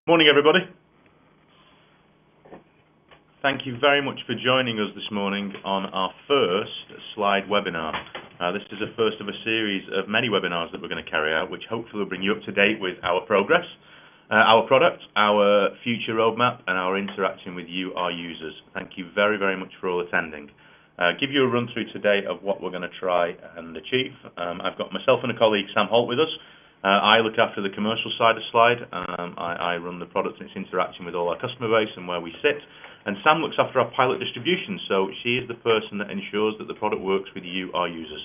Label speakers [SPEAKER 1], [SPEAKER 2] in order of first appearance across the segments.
[SPEAKER 1] Morning, everybody. Thank you very much for joining us this morning on our first slide webinar. This is the first of a series of many webinars that we're going to carry out, which hopefully will bring you up to date with our progress, our product, our future roadmap, and our interaction with you, our users. Thank you very, very much for all attending. Give you a run through today of what we're going to try and achieve. I've got myself and a colleague, Sam Holt, with us. I look after the commercial side of Slide. I run the product and its interaction with all our customer base and where we sit. And Sam looks after our pilot distribution, so she is the person that ensures that the product works with you, our users.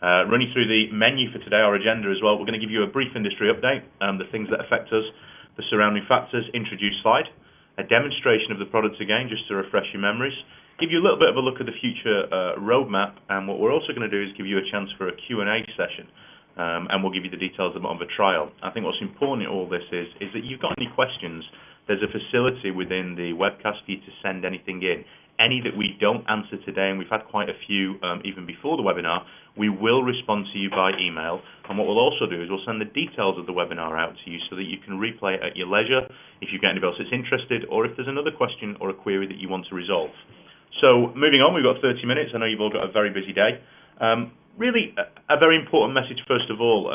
[SPEAKER 1] Running through the menu for today, our agenda as well, we're going to give you a brief industry update, the things that affect us, the surrounding factors, introduce Slide, a demonstration of the products again, just to refresh your memories, give you a little bit of a look at the future roadmap, and what we're also going to do is give you a chance for a Q&A session. And we'll give you the details of a trial. I think what's important in all this is that you've got any questions, there's a facility within the webcast for you to send anything in. Any that we don't answer today, and we've had quite a few even before the webinar, we will respond to you by email. And what we'll also do is we'll send the details of the webinar out to you so that you can replay it at your leisure if you've got anybody else that's interested, or if there's another question or a query that you want to resolve. So moving on, we've got 30 minutes. I know you've all got a very busy day. Really, a very important message, first of all.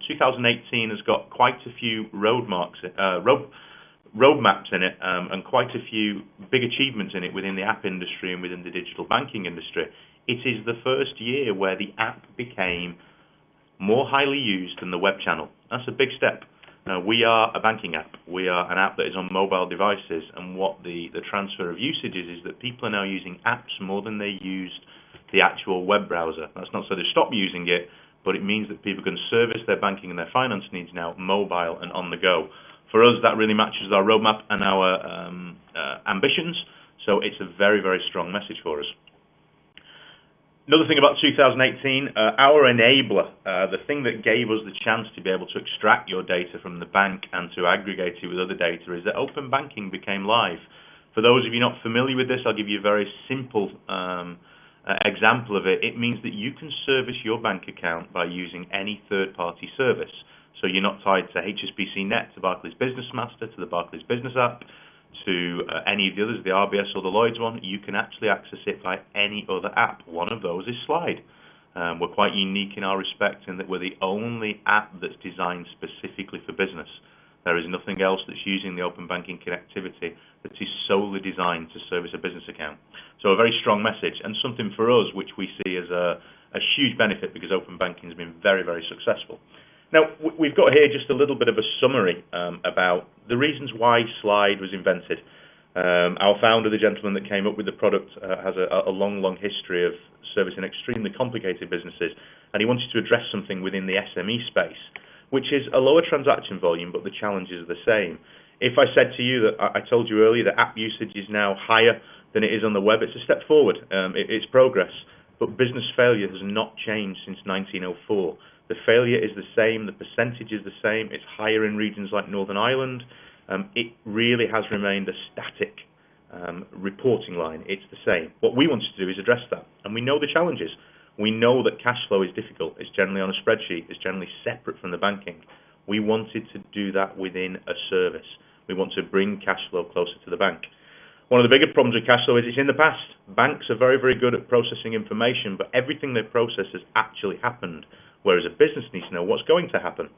[SPEAKER 1] 2018 has got quite a few roadmaps in it, and quite a few big achievements in it within the app industry and within the digital banking industry. It is the first year where the app became more highly used than the web channel. That's a big step. We are a banking app. We are an app that is on mobile devices, and what the transfer of usage is that people are now using apps more than they used the actual web browser. That's not so they stop using it, but it means that people can service their banking and their finance needs now mobile and on the go. For us, that really matches our roadmap and our ambitions, so it's a very, very strong message for us. Another thing about 2018, our enabler, the thing that gave us the chance to be able to extract your data from the bank and to aggregate it with other data, is that open banking became live. For those of you not familiar with this, I'll give you a very simple example of it. It means that you can service your bank account by using any third-party service. So you're not tied to HSBC Net, to Barclays Business Master, to the Barclays Business App, to any of the others, the RBS or the Lloyds one. You can actually access it by any other app. One of those is Slide. We're quite unique in our respect in that we're the only app that's designed specifically for business. There is nothing else that's using the open banking connectivity that is solely designed to service a business account. So a very strong message, and something for us which we see as a huge benefit, because open banking has been very, very successful. Now, we've got here just a little bit of a summary about the reasons why Slide was invented. Our founder, the gentleman that came up with the product, has a long, long history of servicing extremely complicated businesses, and he wanted to address something within the SME space, which is a lower transaction volume, but the challenges are the same. If I said to you that I told you earlier that app usage is now higher than it is on the web, it's a step forward. It's progress. But business failure has not changed since 1904. The failure is the same. The percentage is the same. It's higher in regions like Northern Ireland. It really has remained a static reporting line. It's the same. What we wanted to do is address that. And we know the challenges. We know that cash flow is difficult. It's generally on a spreadsheet. It's generally separate from the banking. We wanted to do that within a service. We want to bring cash flow closer to the bank. One of the bigger problems with cash flow is it's in the past. Banks are very, very good at processing information, but everything they process has actually happened, whereas a business needs to know what's going to happen.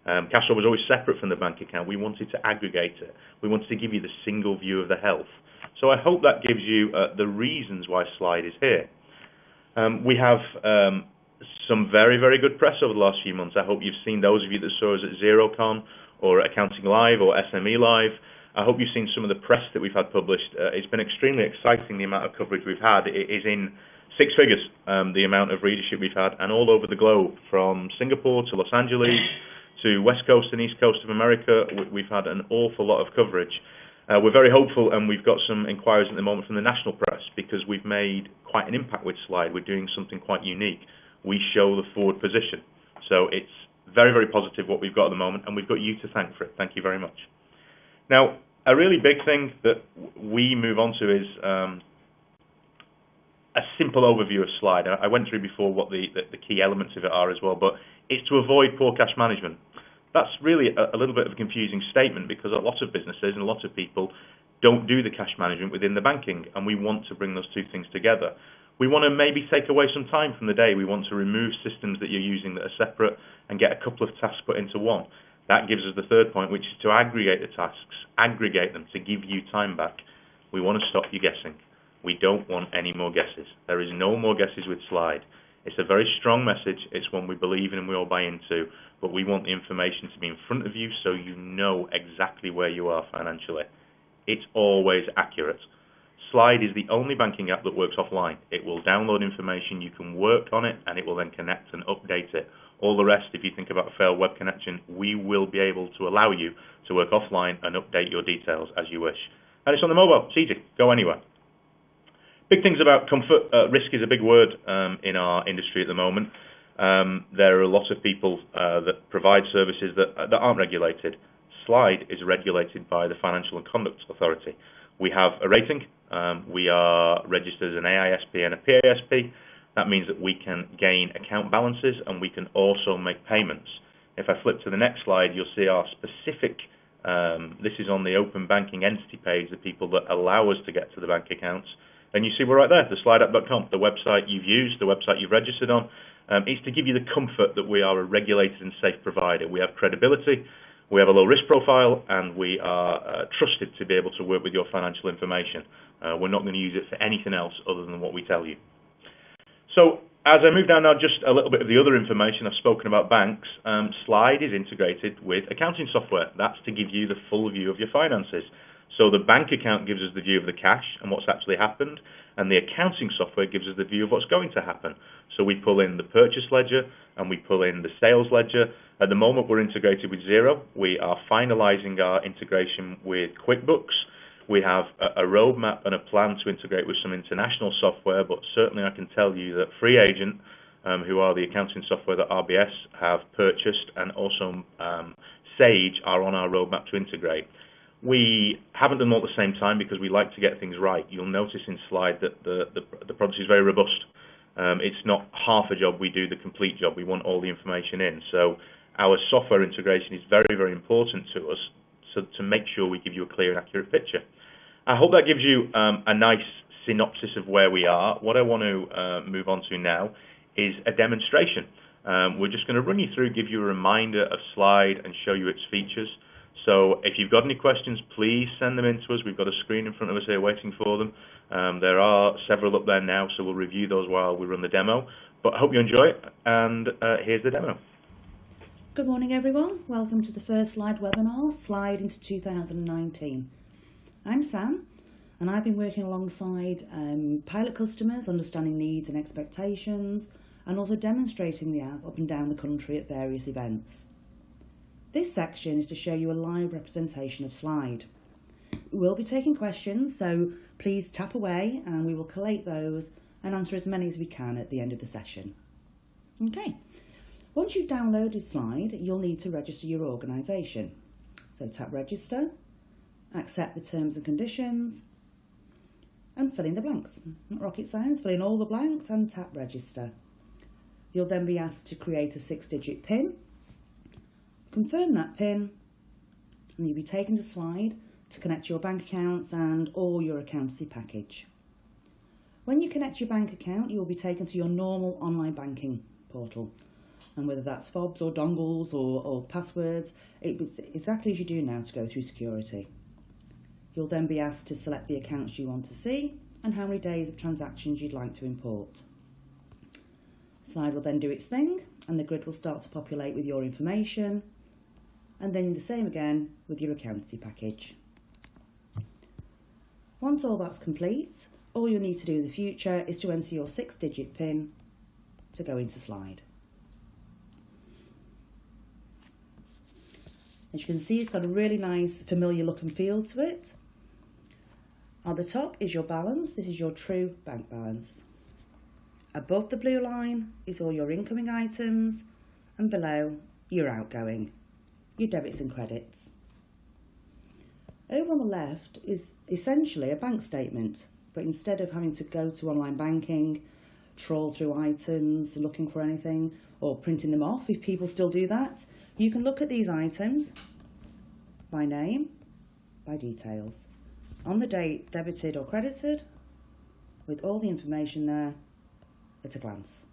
[SPEAKER 1] Cash flow was always separate from the bank account. We wanted to aggregate it. We wanted to give you the single view of the health. So I hope that gives you the reasons why Slide is here. We have some very, very good press over the last few months. I hope you've seen, those of you that saw us at Xerocon or Accounting Live or SME Live. I hope you've seen some of the press that we've had published. It's been extremely exciting, the amount of coverage we've had. It is in six figures, the amount of readership we've had, and all over the globe, from Singapore to Los Angeles to West Coast and East Coast of America. We've had an awful lot of coverage. We're very hopeful, and we've got some inquiries at the moment from the national press, because we've made quite an impact with Slide. We're doing something quite unique. We show the forward position. So it's very, very positive what we've got at the moment, and we've got you to thank for it. Thank you very much. Now, a really big thing that we move on to is a simple overview of Slide. I went through before what the key elements of it are as well, but it's to avoid poor cash management. That's really a little bit of a confusing statement, because a lot of businesses and a lot of people don't do the cash management within the banking, and we want to bring those two things together. We want to maybe take away some time from the day. We want to remove systems that you're using that are separate and get a couple of tasks put into one. That gives us the third point, which is to aggregate the tasks, aggregate them to give you time back. We want to stop you guessing. We don't want any more guesses. There is no more guesses with Slide. It's a very strong message. It's one we believe in and we all buy into, but we want the information to be in front of you so you know exactly where you are financially. It's always accurate. Slide is the only banking app that works offline. It will download information, you can work on it, and it will then connect and update it. All the rest, if you think about a failed web connection, we will be able to allow you to work offline and update your details as you wish. And it's on the mobile. It's easy. Go anywhere. Big things about comfort. Risk is a big word in our industry at the moment. There are a lot of people that provide services that aren't regulated. Slide is regulated by the Financial and Conduct Authority. We have a rating. We are registered as an AISP and a PASP. That means that we can gain account balances and we can also make payments. If I flip to the next slide, you'll see our specific, this is on the open banking entity page, the people that allow us to get to the bank accounts. And you see we're right there, the slideapp.com, the website you've used, the website you've registered on. It's to give you the comfort that we are a regulated and safe provider. We have credibility. We have a low risk profile, and we are trusted to be able to work with your financial information. We're not going to use it for anything else other than what we tell you. So as I move down now, just a little bit of the other information. I've spoken about banks. Slide is integrated with accounting software. That's to give you the full view of your finances. So the bank account gives us the view of the cash and what's actually happened, and the accounting software gives us the view of what's going to happen. So we pull in the purchase ledger and we pull in the sales ledger. At the moment, we're integrated with Xero. We are finalizing our integration with QuickBooks. We have a roadmap and a plan to integrate with some international software, but certainly I can tell you that FreeAgent, who are the accounting software that RBS have purchased, and also Sage are on our roadmap to integrate. We haven't done them all at the same time because we like to get things right. You'll notice in Slide that the product is very robust. It's not half a job, we do the complete job. We want all the information in. So our software integration is very, very important to us, so to make sure we give you a clear and accurate picture. I hope that gives you a nice synopsis of where we are. What I want to move on to now is a demonstration. We're just going to run you through, give you a reminder of Slide and show you its features. So if you've got any questions, please send them in to us. We've got a screen in front of us here waiting for them. There are several up there now, so we'll review those while we run the demo. But I hope you enjoy it, and here's the demo.
[SPEAKER 2] Good morning, everyone. Welcome to the first Slide webinar, Slide into 2019. I'm Sam, and I've been working alongside pilot customers, understanding needs and expectations, and also demonstrating the app up and down the country at various events. This section is to show you a live representation of Slide. We will be taking questions, so please tap away and we will collate those and answer as many as we can at the end of the session. Okay, once you've downloaded Slide, you'll need to register your organisation. So tap Register, accept the terms and conditions, and fill in the blanks. Not rocket science, fill in all the blanks and tap Register. You'll then be asked to create a 6-digit PIN. Confirm that PIN and you'll be taken to Slide to connect your bank accounts and or your accountancy package. When you connect your bank account, you'll be taken to your normal online banking portal, and whether that's fobs or dongles or passwords, it's exactly as you do now to go through security. You'll then be asked to select the accounts you want to see and how many days of transactions you'd like to import. Slide will then do its thing and the grid will start to populate with your information, and then the same again with your accountancy package. Once all that's complete, all you'll need to do in the future is to enter your 6-digit PIN to go into Slide. As you can see, it's got a really nice familiar look and feel to it. At the top is your balance. This is your true bank balance. Above the blue line is all your incoming items, and below your outgoing, your debits and credits. Over on the left is essentially a bank statement, but instead of having to go to online banking, trawl through items, looking for anything, or printing them off, if people still do that, You can look at these items by name, by details, on the date debited or credited, with all the information there at a glance.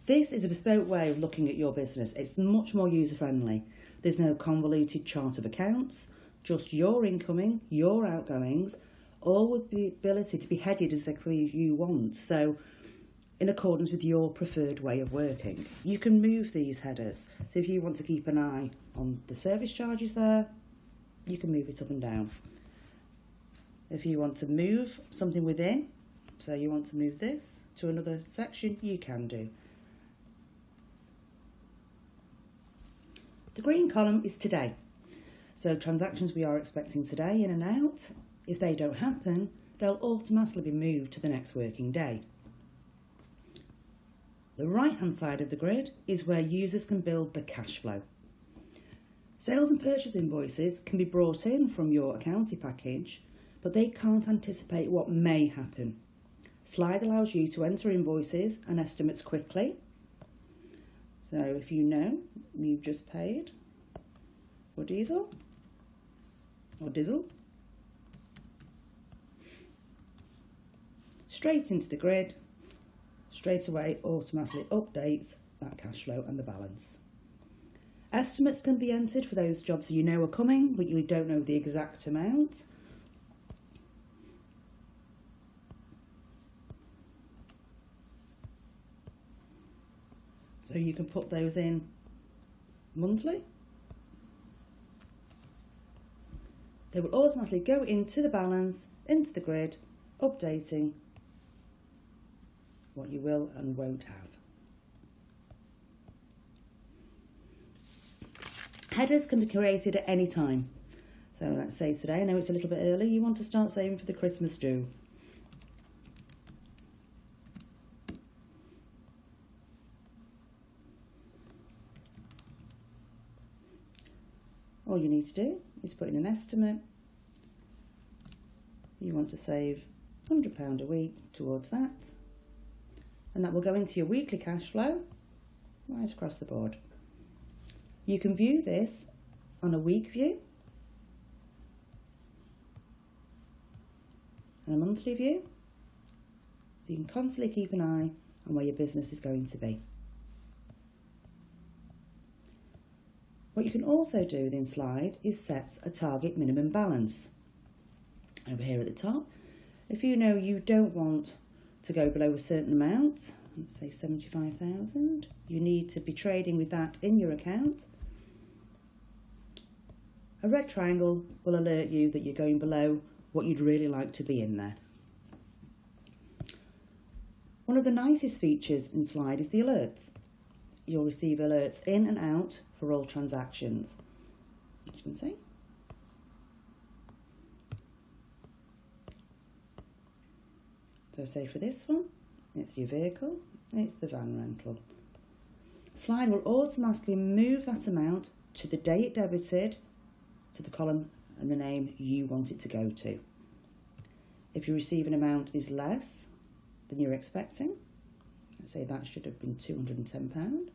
[SPEAKER 2] This is a bespoke way of looking at your business. It's much more user-friendly. There's no convoluted chart of accounts, just your incoming, your outgoings, all with the ability to be headed exactly as you want. So in accordance with your preferred way of working. You can move these headers. So if you want to keep an eye on the service charges there, you can move it up and down. If you want to move something within, so you want to move this to another section, you can do. The green column is today. So transactions we are expecting today in and out, if they don't happen, they'll automatically be moved to the next working day. The right-hand side of the grid is where users can build the cash flow. Sales and purchase invoices can be brought in from your accounting package, but they can't anticipate what may happen. Slide allows you to enter invoices and estimates quickly. So if you know you've just paid for diesel or diesel, straight into the grid, straight away automatically updates that cash flow and the balance. Estimates can be entered for those jobs you know are coming, but you don't know the exact amount. So you can put those in monthly. They will automatically go into the balance, into the grid, updating what you will and won't have. Headers can be created at any time. So let's say today, I know it's a little bit early, you want to start saving for the Christmas do. All you need to do is put in an estimate. You want to save £100 a week towards that. And that will go into your weekly cash flow right across the board. You can view this on a week view and a monthly view. So you can constantly keep an eye on where your business is going to be. What you can also do within Slide is set a target minimum balance. Over here at the top, if you know you don't want to go below a certain amount, let's say 75,000, you need to be trading with that in your account. A red triangle will alert you that you're going below what you'd really like to be in there. One of the nicest features in Slide is the alerts. You'll receive alerts in and out for all transactions, as you can see. So say for this one, it's your vehicle, it's the van rental. Slide will automatically move that amount to the date debited, to the column and the name you want it to go to. If you receive an amount is less than you're expecting, let's say that should have been £210,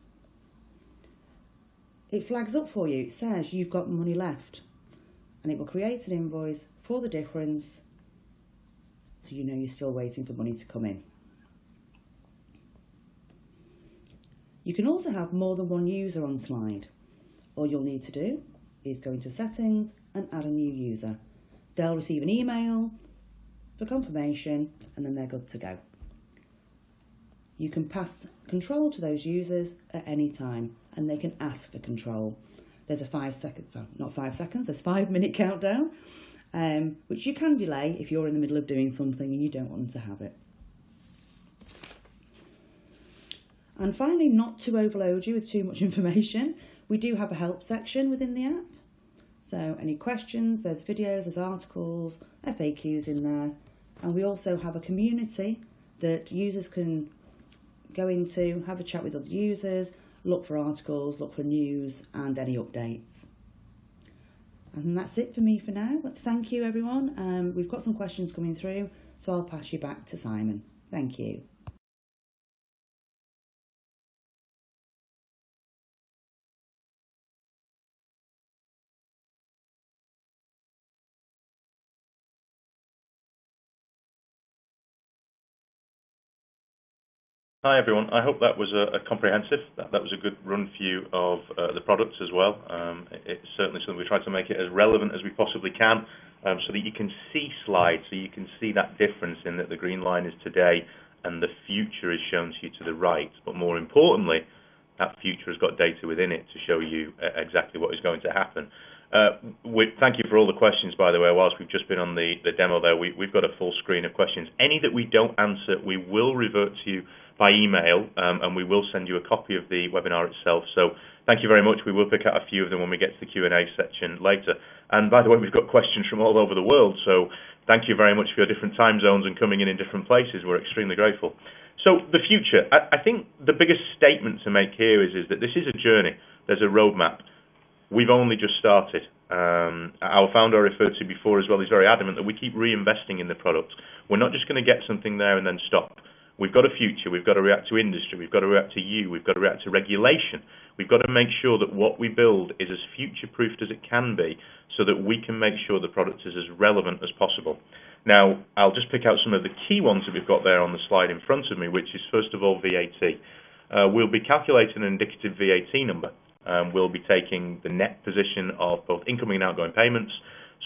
[SPEAKER 2] it flags up for you. It says you've got money left, and it will create an invoice for the difference, so you know you're still waiting for money to come in. You can also have more than one user on Slide. All you'll need to do is go into settings and add a new user. They'll receive an email for confirmation and then they're good to go. You can pass control to those users at any time and they can ask for control. There's a 5-minute countdown, which you can delay if you're in the middle of doing something and you don't want them to have it. And finally, not to overload you with too much information, we do have a help section within the app. So any questions, there's videos, there's articles, FAQs in there. And we also have a community that users can go into, have a chat with other users, look for articles, look for news and any updates. And that's it for me for now. But thank you everyone. We've got some questions coming through, so I'll pass you back to Simon. Thank you.
[SPEAKER 1] Hi everyone. I hope that was a comprehensive. That was a good run view of the products as well. It's certainly something we try to make it as relevant as we possibly can, so that you can see slides, so you can see that difference in that the green line is today and the future is shown to you to the right. But more importantly, that future has got data within it to show you exactly what is going to happen. Thank you for all the questions, by the way. Whilst we've just been on the demo there, we've got a full screen of questions. Any that we don't answer, we will revert to you by email, and we will send you a copy of the webinar itself. So thank you very much. We will pick out a few of them when we get to the Q&A section later. And by the way, we've got questions from all over the world, so thank you very much for your different time zones and coming in different places. We're extremely grateful. So the future, I think the biggest statement to make here is that this is a journey. There's a roadmap. We've only just started. Our founder I referred to before as well is very adamant that we keep reinvesting in the product. We're not just going to get something there and then stop. We've got a future. We've got to react to industry. We've got to react to you. We've got to react to regulation. We've got to make sure that what we build is as future-proofed as it can be so that we can make sure the product is as relevant as possible. Now, I'll just pick out some of the key ones that we've got there on the slide in front of me, which is, first of all, VAT. We'll be calculating an indicative VAT number. We'll be taking the net position of both incoming and outgoing payments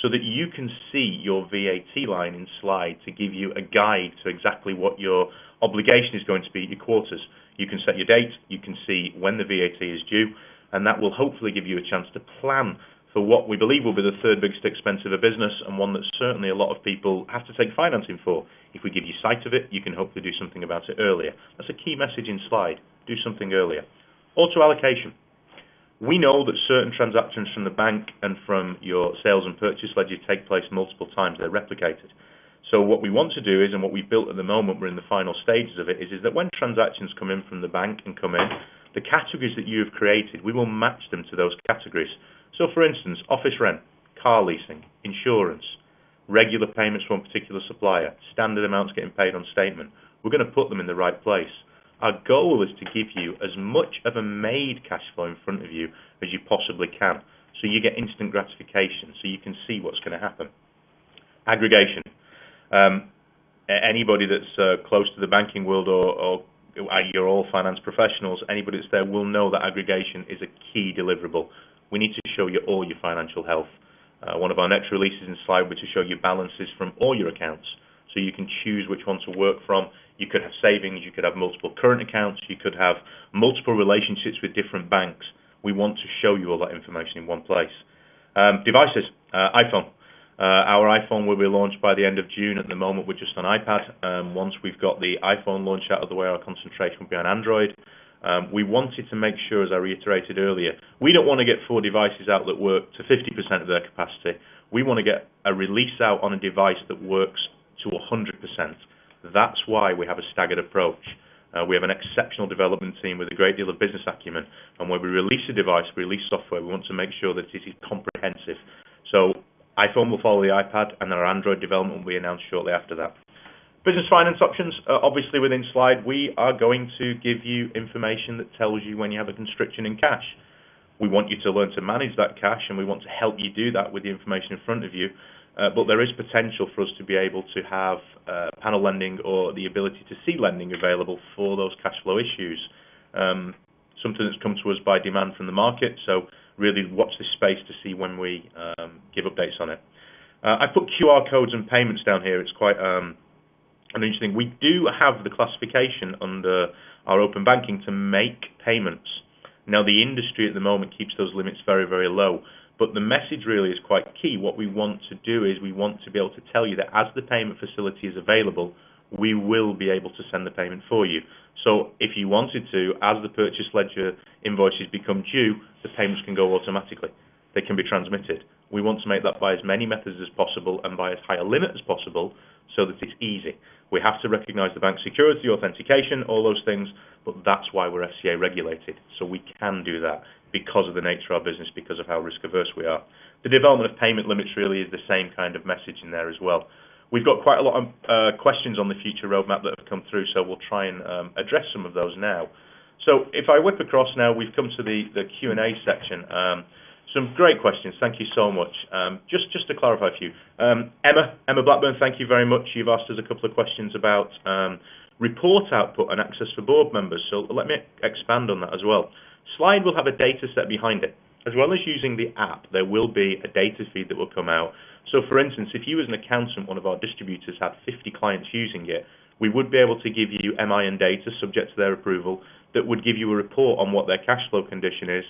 [SPEAKER 1] so that you can see your VAT line in slide to give you a guide to exactly what your obligation is going to be at your quarters. You can set your date, you can see when the VAT is due, and that will hopefully give you a chance to plan for what we believe will be the third biggest expense of a business, and one that certainly a lot of people have to take financing for. If we give you sight of it, you can hopefully do something about it earlier. That's a key message in slide. Do something earlier. Auto allocation. We know that certain transactions from the bank and from your sales and purchase ledger take place multiple times. They're replicated. So what we want to do is, and what we've built at the moment, we're in the final stages of it, is that when transactions come in from the bank and come in, the categories that you have created, we will match them to those categories. So for instance, office rent, car leasing, insurance, regular payments from a particular supplier, standard amounts getting paid on statement, we're going to put them in the right place. Our goal is to give you as much of a made cash flow in front of you as you possibly can, so you get instant gratification, so you can see what's going to happen. Aggregation. Anybody that's close to the banking world or you're all finance professionals, anybody that's there will know that aggregation is a key deliverable. We need to show you all your financial health. One of our next releases in slide will be to show you balances from all your accounts, so you can choose which one to work from. You could have savings, you could have multiple current accounts, you could have multiple relationships with different banks. We want to show you all that information in one place. Devices, iPhone. Our iPhone will be launched by the end of June. At the moment, we're just on iPad. Once we've got the iPhone launch out of the way, our concentration will be on Android. We wanted to make sure, as I reiterated earlier, we don't want to get 4 devices out that work to 50% of their capacity. We want to get a release out on a device that works to 100%. That's why we have a staggered approach. We have an exceptional development team with a great deal of business acumen, and when we release a device, we release software, we want to make sure that it is comprehensive. So iPhone will follow the iPad, and our Android development will be announced shortly after that. Business finance options, obviously within slide, we are going to give you information that tells you when you have a constriction in cash. We want you to learn to manage that cash, and we want to help you do that with the information in front of you. But there is potential for us to be able to have panel lending or the ability to see lending available for those cash flow issues. Something that's come to us by demand from the market, so really watch this space to see when we give updates on it. I put QR codes and payments down here. It's quite an interesting. We do have the classification under our open banking to make payments. Now, the industry at the moment keeps those limits very, very low. But the message really is quite key. What we want to do is we want to be able to tell you that as the payment facility is available, we will be able to send the payment for you. So if you wanted to, as the purchase ledger invoices become due, the payments can go automatically. They can be transmitted. We want to make that by as many methods as possible and by as high a limit as possible so that it's easy. We have to recognize the bank security, authentication, all those things, but that's why we're FCA regulated. So we can do that because of the nature of our business, because of how risk averse we are. The development of payment limits really is the same kind of message in there as well. We've got quite a lot of questions on the future roadmap that have come through, so we'll try and address some of those now. So if I whip across now, we've come to the Q&A section. Some great questions. Thank you so much. Just to clarify a few. Emma Blackburn, thank you very much. You've asked us a couple of questions about report output and access for board members. So let me expand on that as well. Slide will have a data set behind it. As well as using the app, there will be a data feed that will come out. So for instance, if you as an accountant, one of our distributors, had 50 clients using it, we would be able to give you MIN data subject to their approval that would give you a report on what their cash flow condition is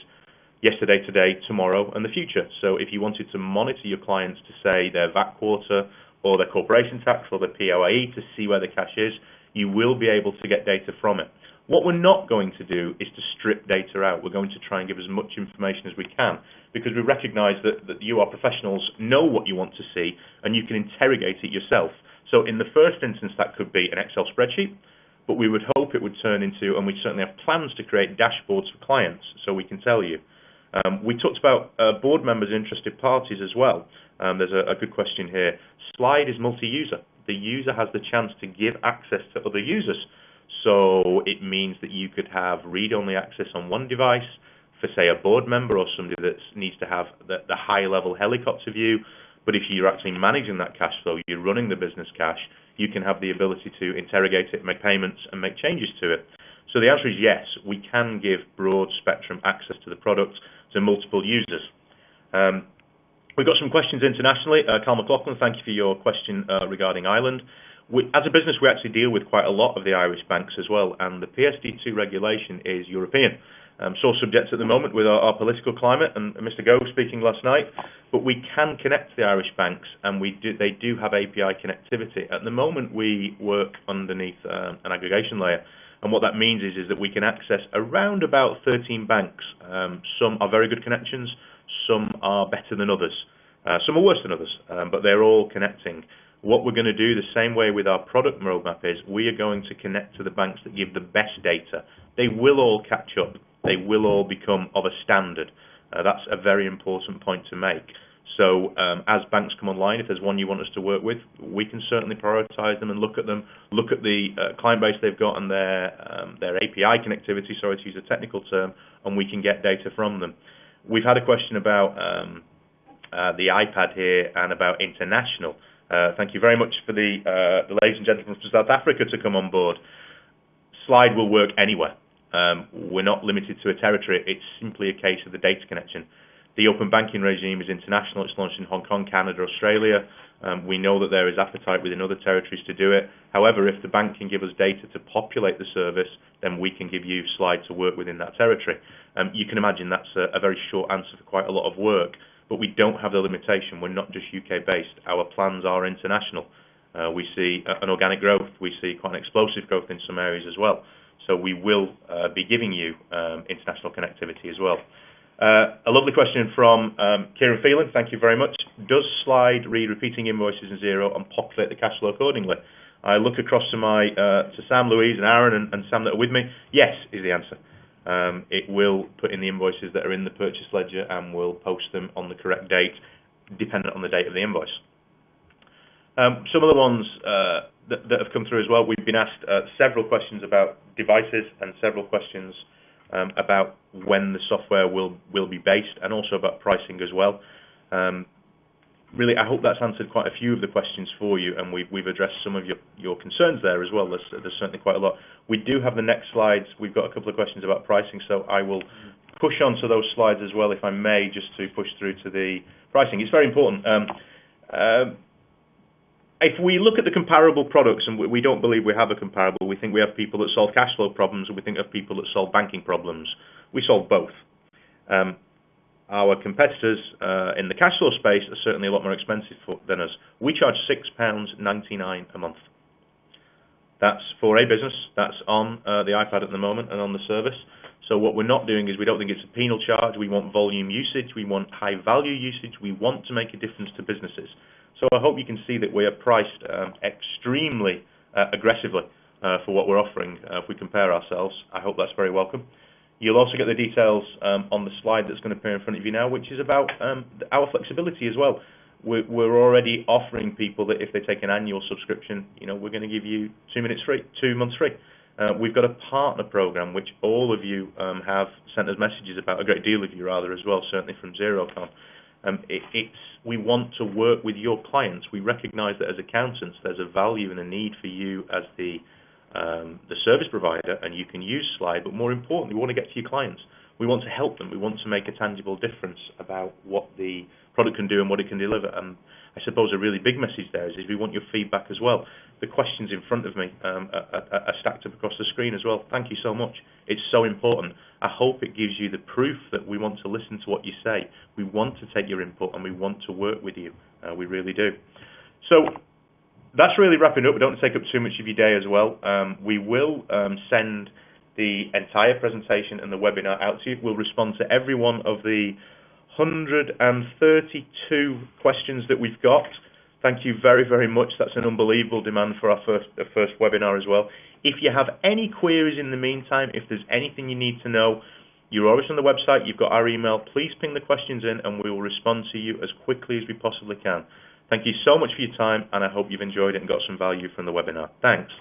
[SPEAKER 1] yesterday, today, tomorrow, and the future. So if you wanted to monitor your clients to say their VAT quarter or their corporation tax or their POAE to see where the cash is, you will be able to get data from it. What we're not going to do is to strip data out. We're going to try and give as much information as we can because we recognise that you, our professionals, know what you want to see and you can interrogate it yourself. So in the first instance, that could be an Excel spreadsheet, but we would hope it would turn into, and we certainly have plans to create dashboards for clients so we can tell you. We talked about board members, interested parties as well. There's a good question here. Slide is multi-user. The user has the chance to give access to other users. So it means that you could have read-only access on one device for, say, a board member or somebody that needs to have the high-level helicopter view. But if you're actually managing that cash flow, you're running the business cash, you can have the ability to interrogate it, make payments, and make changes to it. So the answer is yes, we can give broad spectrum access to the product to multiple users. We've got some questions internationally. Carl McLaughlin, thank you for your question regarding Ireland. As a business, we actually deal with quite a lot of the Irish banks as well, and the PSD2 regulation is European. Sore subject at the moment with our political climate, and Mr. Gove speaking last night, but we can connect to the Irish banks, and they do have API connectivity. At the moment, we work underneath an aggregation layer, and what that means is that we can access around about 13 banks. Some are very good connections, some are better than others, some are worse than others, but they're all connecting. What we're going to do the same way with our product roadmap is we are going to connect to the banks that give the best data. They will all catch up. They will all become of a standard. That's a very important point to make. So as banks come online, if there's one you want us to work with, we can certainly prioritise them and look at them, look at the client base they've got and their API connectivity, sorry to use a technical term, and we can get data from them. We've had a question about the iPad here and about international. Thank you very much for the ladies and gentlemen from South Africa to come on board. Slide will work anywhere. We're not limited to a territory. It's simply a case of the data connection. The open banking regime is international. It's launched in Hong Kong, Canada, Australia. We know that there is appetite within other territories to do it. However, if the bank can give us data to populate the service, then we can give you Slide to work within that territory. You can imagine that's a very short answer for quite a lot of work. But we don't have the limitation. We're not just UK-based. Our plans are international. We see an organic growth. We see quite an explosive growth in some areas as well. So we will be giving you international connectivity as well. A lovely question from Kieran Phelan. Thank you very much. Does Slide read repeating invoices in Xero and populate the cash flow accordingly? I look across to Sam, Louise, and Aaron, and Sam that are with me. Yes is the answer. It will put in the invoices that are in the purchase ledger and will post them on the correct date, dependent on the date of the invoice. Some of the ones that have come through as well, we've been asked several questions about devices and several questions about when the software will be based and also about pricing as well. Really, I hope that's answered quite a few of the questions for you, and we've addressed some of your concerns there as well. There's certainly quite a lot. We do have the next slides. We've got a couple of questions about pricing, so I will push on to those slides as well, if I may, just to push through to the pricing. It's very important. If we look at the comparable products, and we don't believe we have a comparable, we think we have people that solve cash flow problems, and we think of people that solve banking problems. We solve both. Our competitors in the cash flow space are certainly a lot more expensive than us. We charge £6.99 a month. That's for a business. That's on the iPad at the moment and on the service. So what we're not doing is we don't think it's a penal charge. We want volume usage. We want high value usage. We want to make a difference to businesses. So I hope you can see that we are priced extremely aggressively for what we're offering if we compare ourselves. I hope that's very welcome. You'll also get the details on the slide that's going to appear in front of you now, which is about our flexibility as well. We're already offering people that if they take an annual subscription, we're going to give you 2 months free. We've got a partner program, which all of you have sent us messages about, a great deal of you rather as well, certainly from Xerocon. We want to work with your clients. We recognise that as accountants, there's a value and a need for you as the the service provider, and you can use Slide, but more importantly, we want to get to your clients. We want to help them. We want to make a tangible difference about what the product can do and what it can deliver. And I suppose a really big message there is we want your feedback as well. The questions in front of me are stacked up across the screen as well. Thank you so much. It's so important. I hope it gives you the proof that we want to listen to what you say. We want to take your input and we want to work with you. We really do. So that's really wrapping up. We don't take up too much of your day as well. We will send the entire presentation and the webinar out to you. We'll respond to every one of the 132 questions that we've got. Thank you very, very much. That's an unbelievable demand for our first webinar as well. If you have any queries in the meantime, if there's anything you need to know, you're always on the website, you've got our email, please ping the questions in and we will respond to you as quickly as we possibly can. Thank you so much for your time, and I hope you've enjoyed it and got some value from the webinar. Thanks.